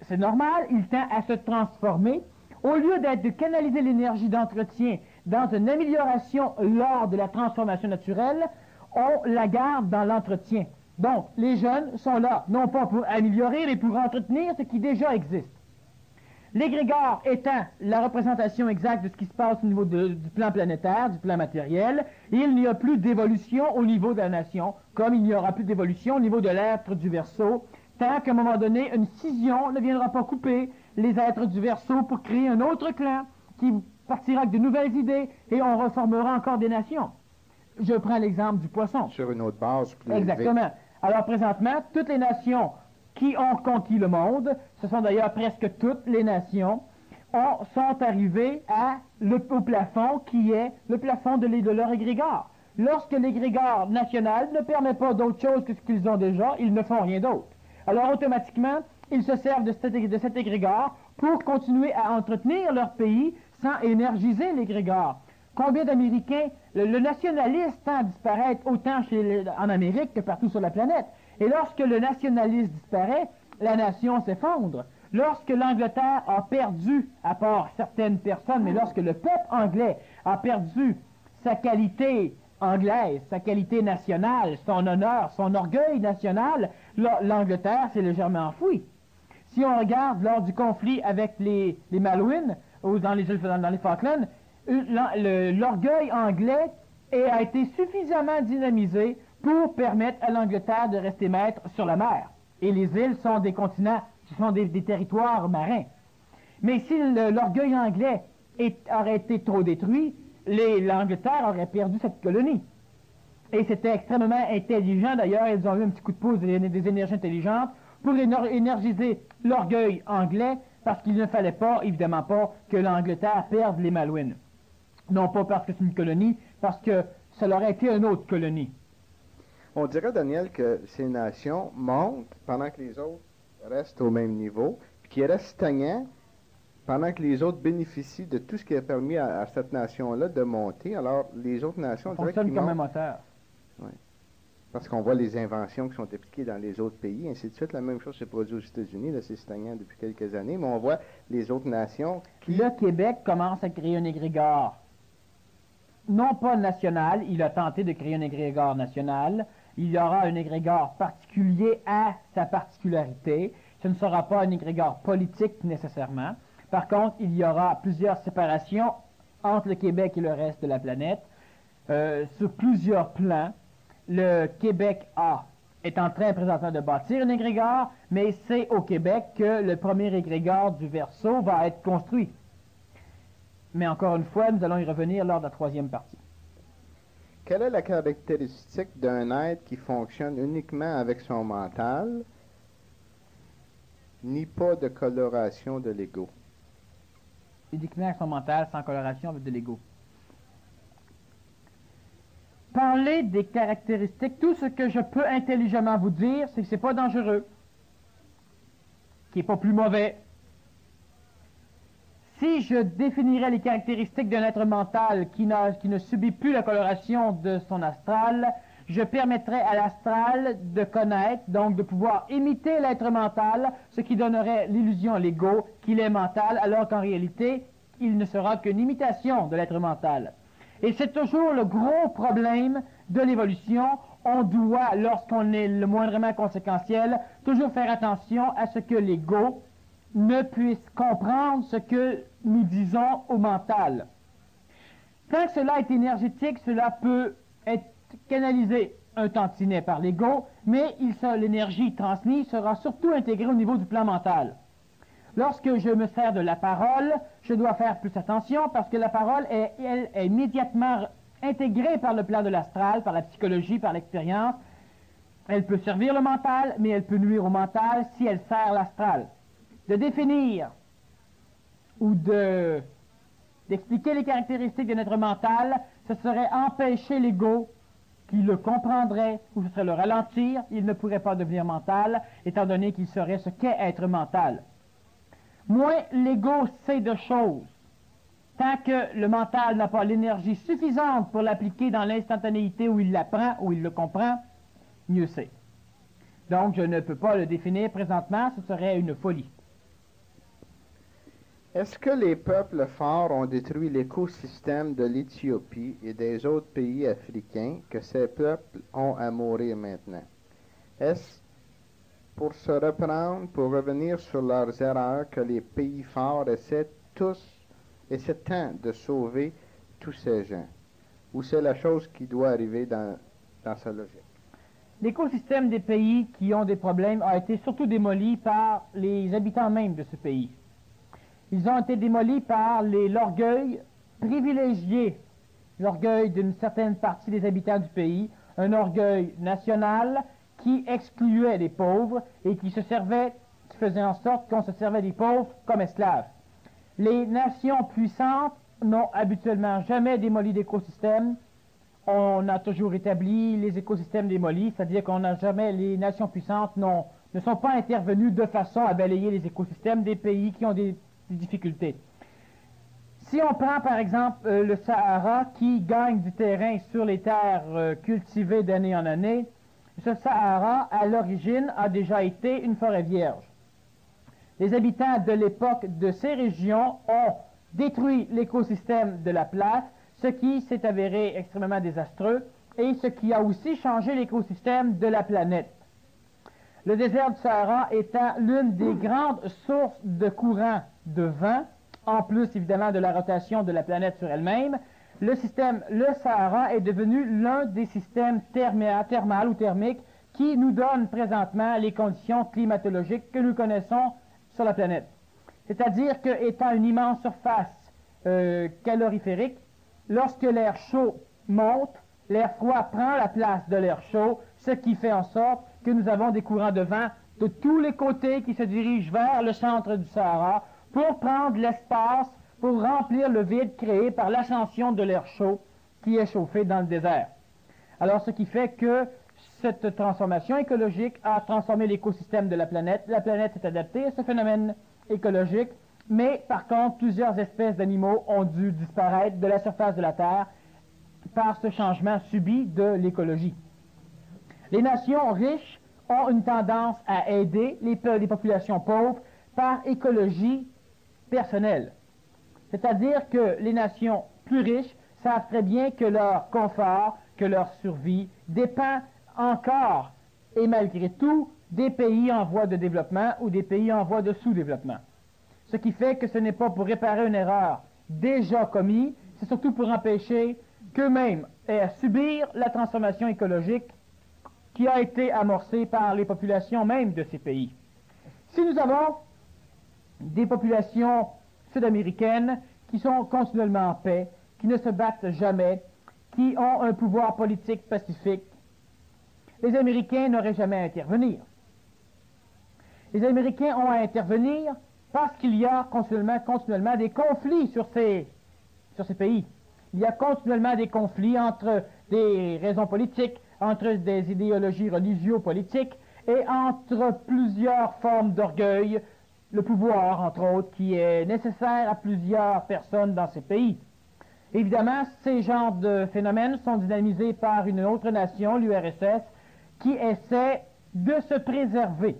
c'est normal, il tend à se transformer. Au lieu de canaliser l'énergie d'entretien dans une amélioration lors de la transformation naturelle, on la garde dans l'entretien. Donc, les jeunes sont là, non pas pour améliorer, mais pour entretenir ce qui déjà existe. L'égrégore étant la représentation exacte de ce qui se passe au niveau du plan planétaire, du plan matériel, il n'y a plus d'évolution au niveau de la nation, comme il n'y aura plus d'évolution au niveau de l'être du Verseau, tant qu'à un moment donné, une scission ne viendra pas couper les êtres du Verseau pour créer un autre clan qui partira avec de nouvelles idées et on reformera encore des nations. Je prends l'exemple du poisson. Sur une autre base plus Exactement. élevée. Alors présentement, toutes les nations qui ont conquis le monde, ce sont d'ailleurs presque toutes les nations, sont arrivées au plafond qui est le plafond de leur égrégore. Lorsque l'égrégore national ne permet pas d'autre chose que ce qu'ils ont déjà, ils ne font rien d'autre. Alors automatiquement, ils se servent de cet égrégore pour continuer à entretenir leur pays sans énergiser l'égrégore. Combien d'Américains, le nationalisme tend à disparaître autant en Amérique que partout sur la planète. Et lorsque le nationalisme disparaît, la nation s'effondre. Lorsque l'Angleterre a perdu, à part certaines personnes, mais lorsque le peuple anglais a perdu sa qualité anglaise, sa qualité nationale, son honneur, son orgueil national, l'Angleterre s'est légèrement enfouie. Si on regarde lors du conflit avec les Malouines, ou dans les Falklands, l'orgueil anglais a été suffisamment dynamisé pour permettre à l'Angleterre de rester maître sur la mer. Et les îles sont des continents, ce sont des territoires marins. Mais si l'orgueil anglais aurait été trop détruit, l'Angleterre aurait perdu cette colonie. Et c'était extrêmement intelligent, d'ailleurs, ils ont eu un petit coup de pouce des énergies intelligentes pour énergiser l'orgueil anglais, parce qu'il ne fallait pas, évidemment pas, que l'Angleterre perde les Malouines. Non pas parce que c'est une colonie, parce que ça aurait été une autre colonie. On dirait, Daniel, que ces nations montent pendant que les autres restent au même niveau, puis qu'ils restent stagnants pendant que les autres bénéficient de tout ce qui a permis à cette nation-là de monter. Alors, les autres nations, on dirait qu'ils fonctionnent comme un montent. moteur. Oui. Parce qu'on voit les inventions qui sont appliquées dans les autres pays, ainsi de suite. La même chose s'est produite aux États-Unis, là, c'est stagnant depuis quelques années, mais on voit les autres nations qui... Le Québec commence à créer un égrégore. Non pas national, il a tenté de créer un égrégore national. Il y aura un égrégore particulier à sa particularité. Ce ne sera pas un égrégore politique nécessairement. Par contre, il y aura plusieurs séparations entre le Québec et le reste de la planète sur plusieurs plans. Le Québec est en train présentement de bâtir un égrégore, mais c'est au Québec que le premier égrégore du Verseau va être construit. Mais encore une fois, nous allons y revenir lors de la troisième partie. Quelle est la caractéristique d'un être qui fonctionne uniquement avec son mental, ni pas de coloration de l'ego? Uniquement avec son mental, sans coloration avec de l'ego. Parler des caractéristiques, tout ce que je peux intelligemment vous dire, c'est que c'est pas dangereux, qui n'est pas plus mauvais. Si je définirais les caractéristiques d'un être mental qui ne subit plus la coloration de son astral, je permettrais à l'astral de connaître, donc de pouvoir imiter l'être mental, ce qui donnerait l'illusion à l'ego qu'il est mental, alors qu'en réalité, il ne sera qu'une imitation de l'être mental. Et c'est toujours le gros problème de l'évolution. On doit, lorsqu'on est le moindrement conséquentiel, toujours faire attention à ce que l'ego ne puisse comprendre ce que nous disons au mental. Quand cela est énergétique, cela peut être canalisé un tantinet par l'ego, mais l'énergie transmise sera surtout intégrée au niveau du plan mental. Lorsque je me sers de la parole, je dois faire plus attention parce que la parole est immédiatement intégrée par le plan de l'astral, par la psychologie, par l'expérience. Elle peut servir le mental, mais elle peut nuire au mental si elle sert l'astral. De définir ou d'expliquer les caractéristiques de notre mental, ce serait empêcher l'ego qui le comprendrait, ou ce serait le ralentir. Il ne pourrait pas devenir mental, étant donné qu'il saurait ce qu'est être mental. Moins l'ego sait de choses, tant que le mental n'a pas l'énergie suffisante pour l'appliquer dans l'instantanéité où il l'apprend, où il le comprend, mieux c'est. Donc je ne peux pas le définir présentement, ce serait une folie. Est-ce que les peuples forts ont détruit l'écosystème de l'Éthiopie et des autres pays africains que ces peuples ont à mourir maintenant? Est-ce pour se reprendre, pour revenir sur leurs erreurs, que les pays forts essaient tant de sauver tous ces gens? Ou c'est la chose qui doit arriver dans sa logique? L'écosystème des pays qui ont des problèmes a été surtout démoli par les habitants même de ce pays. Ils ont été démolis par l'orgueil privilégié, l'orgueil d'une certaine partie des habitants du pays, un orgueil national qui excluait les pauvres et qui faisait en sorte qu'on se servait des pauvres comme esclaves. Les nations puissantes n'ont habituellement jamais démoli d'écosystèmes. On a toujours établi les écosystèmes démolis, c'est-à-dire les nations puissantes n'ont ne sont pas intervenus de façon à balayer les écosystèmes des pays qui ont des difficultés. Si on prend par exemple le Sahara qui gagne du terrain sur les terres cultivées d'année en année, ce Sahara à l'origine a déjà été une forêt vierge. Les habitants de l'époque de ces régions ont détruit l'écosystème de la place, ce qui s'est avéré extrêmement désastreux et ce qui a aussi changé l'écosystème de la planète. Le désert du Sahara étant l'une des grandes sources de courants de vent, en plus évidemment de la rotation de la planète sur elle-même, le Sahara est devenu l'un des systèmes thermal ou thermiques qui nous donne présentement les conditions climatologiques que nous connaissons sur la planète. C'est-à-dire qu'étant une immense surface caloriférique, lorsque l'air chaud monte, l'air froid prend la place de l'air chaud, ce qui fait en sorte que nous avons des courants de vent de tous les côtés qui se dirigent vers le centre du Sahara pour prendre l'espace, pour remplir le vide créé par l'ascension de l'air chaud qui est chauffé dans le désert. Alors, ce qui fait que cette transformation écologique a transformé l'écosystème de la planète. La planète s'est adaptée à ce phénomène écologique, mais par contre, plusieurs espèces d'animaux ont dû disparaître de la surface de la Terre par ce changement subi de l'écologie. Les nations riches ont une tendance à aider les populations pauvres par écologie personnelle. C'est-à-dire que les nations plus riches savent très bien que leur confort, que leur survie dépend encore et malgré tout des pays en voie de développement ou des pays en voie de sous-développement. Ce qui fait que ce n'est pas pour réparer une erreur déjà commise, c'est surtout pour empêcher qu'eux-mêmes aient à subir la transformation écologique qui a été amorcée par les populations même de ces pays. Si nous avons des populations sud-américaines qui sont continuellement en paix, qui ne se battent jamais, qui ont un pouvoir politique pacifique, les Américains n'auraient jamais à intervenir. Les Américains ont à intervenir parce qu'il y a continuellement des conflits sur ces pays. Il y a continuellement des conflits entre des raisons politiques, entre des idéologies religio-politiques et entre plusieurs formes d'orgueil, le pouvoir, entre autres, qui est nécessaire à plusieurs personnes dans ces pays. Évidemment, ces genres de phénomènes sont dynamisés par une autre nation, l'URSS, qui essaie de se préserver.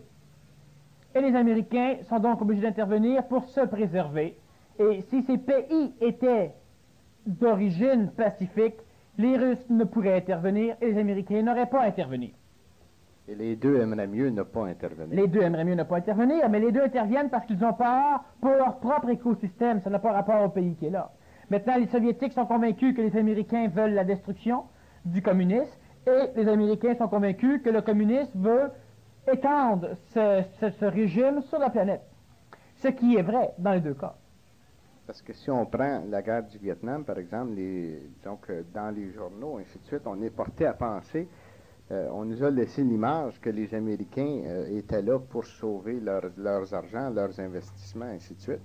Et les Américains sont donc obligés d'intervenir pour se préserver. Et si ces pays étaient d'origine pacifique, les Russes ne pourraient intervenir et les Américains n'auraient pas à intervenir. Et les deux aimeraient mieux ne pas intervenir. Les deux aimeraient mieux ne pas intervenir, mais les deux interviennent parce qu'ils ont peur pour leur propre écosystème. Ça n'a pas rapport au pays qui est là. Maintenant, les Soviétiques sont convaincus que les Américains veulent la destruction du communisme et les Américains sont convaincus que le communisme veut étendre ce régime sur la planète. Ce qui est vrai dans les deux cas. Parce que si on prend la guerre du Vietnam, par exemple, dans les journaux, ainsi de suite, on est porté à penser, on nous a laissé l'image que les Américains étaient là pour sauver leurs argents, leurs investissements, ainsi de suite.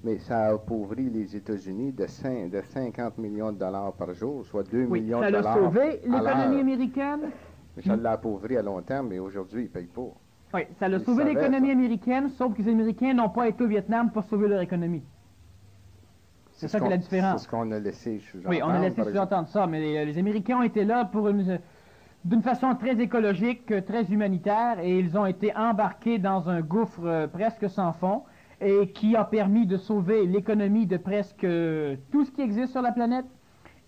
Mais ça a appauvri les États-Unis de 50 millions de dollars par jour, soit 2 millions de dollars. Ça a sauvé l'économie américaine. Mais ça l'a appauvri à long terme, mais aujourd'hui, ils ne payent pas. Oui, ça a sauvé l'économie américaine, sauf que les Américains n'ont pas été au Vietnam pour sauver leur économie. C'est ça qui est la différence. C'est ce qu'on a laissé sous-entendre. Oui, on a laissé sous-entendre ça, mais les Américains ont été là d'une façon très écologique, très humanitaire, et ils ont été embarqués dans un gouffre presque sans fond, et qui a permis de sauver l'économie de presque tout ce qui existe sur la planète,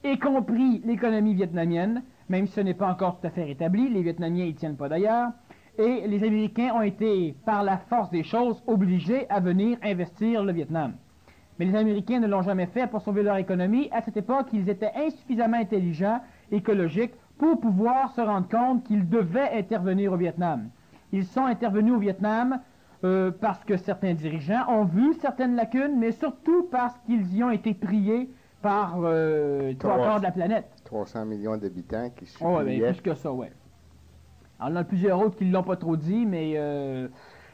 y compris l'économie vietnamienne, même si ce n'est pas encore tout à fait rétabli, les Vietnamiens n'y tiennent pas d'ailleurs, et les Américains ont été, par la force des choses, obligés à venir investir le Vietnam. Mais les Américains ne l'ont jamais fait pour sauver leur économie. À cette époque, ils étaient insuffisamment intelligents, écologiques, pour pouvoir se rendre compte qu'ils devaient intervenir au Vietnam. Ils sont intervenus au Vietnam parce que certains dirigeants ont vu certaines lacunes, mais surtout parce qu'ils y ont été priés par 3 quarts de la planète. 300 millions d'habitants qui suppliaient. Oh, oui, plus que ça, oui. Alors, il y en a plusieurs autres qui ne l'ont pas trop dit, mais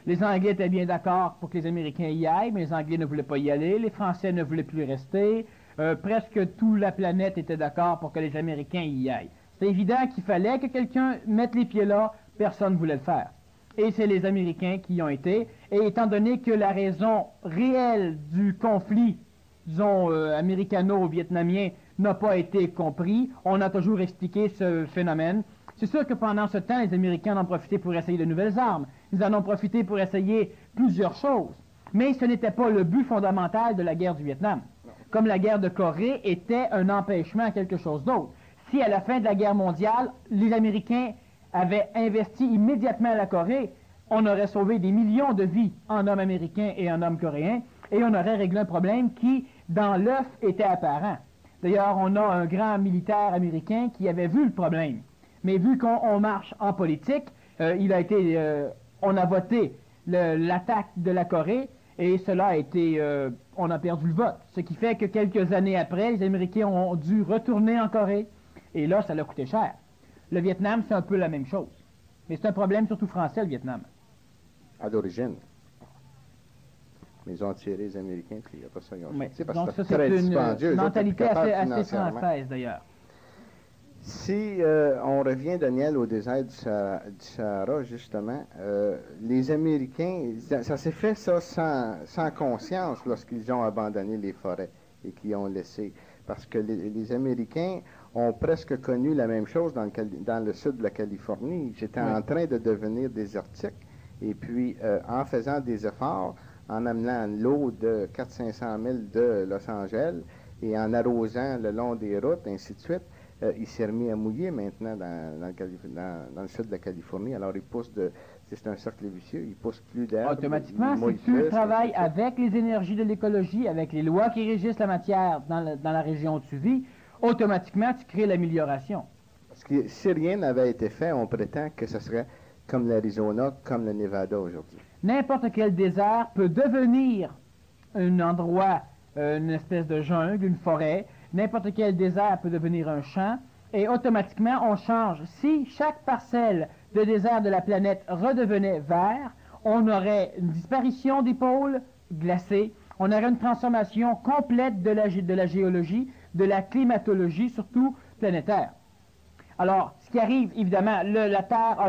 les Anglais étaient bien d'accord pour que les Américains y aillent, mais les Anglais ne voulaient pas y aller, les Français ne voulaient plus rester, presque toute la planète était d'accord pour que les Américains y aillent. C'était évident qu'il fallait que quelqu'un mette les pieds là, personne ne voulait le faire. et c'est les Américains qui y ont été. Et étant donné que la raison réelle du conflit, disons, américano-vietnamien n'a pas été compris, on a toujours expliqué ce phénomène. C'est sûr que pendant ce temps, les Américains en ont profité pour essayer de nouvelles armes. Ils en ont profité pour essayer plusieurs choses. Mais ce n'était pas le but fondamental de la guerre du Vietnam. Comme la guerre de Corée était un empêchement à quelque chose d'autre. Si à la fin de la guerre mondiale, les Américains avaient investi immédiatement la Corée, on aurait sauvé des millions de vies en hommes américains et en hommes coréens, et on aurait réglé un problème qui, dans l'œuf, était apparent. D'ailleurs, on a un grand militaire américain qui avait vu le problème. Mais vu qu'on marche en politique, on a voté l'attaque de la Corée, et cela a été, on a perdu le vote. Ce qui fait que quelques années après, les Américains ont dû retourner en Corée, et là, ça leur coûté cher. Le Vietnam, c'est un peu la même chose. Mais c'est un problème surtout français, le Vietnam. À l'origine. Mais ils ont tiré les Américains, puis après ça, ils ont sorti, parce donc que ça, c'est très c'est dispendieux. une Eux autres, mentalité étaient assez capables française, d'ailleurs. Si on revient, Daniel, au désert du Sahara, justement, les Américains, ça s'est fait ça sans conscience lorsqu'ils ont abandonné les forêts et qu'ils ont laissé. Parce que les Américains ont presque connu la même chose dans le sud de la Californie. Ils étaient en train de devenir désertiques. Et puis, en faisant des efforts, en amenant l'eau de 400-500 000 de Los Angeles et en arrosant le long des routes, ainsi de suite, il s'est remis à mouiller maintenant dans le sud de la Californie. Alors, il pousse c'est un cercle vicieux, il pousse plus d'air. Automatiquement, si tu travailles avec les énergies de l'écologie, avec les lois qui régissent la matière dans la région où tu vis, automatiquement, tu crées l'amélioration. Parce que si rien n'avait été fait, on prétend que ce serait comme l'Arizona, comme le Nevada aujourd'hui. N'importe quel désert peut devenir un endroit, une espèce de jungle, une forêt. N'importe quel désert peut devenir un champ. Et automatiquement, on change. Si chaque parcelle de désert de la planète redevenait vert, on aurait une disparition des pôles glacés. On aurait une transformation complète de la géologie, de la climatologie, surtout planétaire. Alors, ce qui arrive, évidemment, la Terre a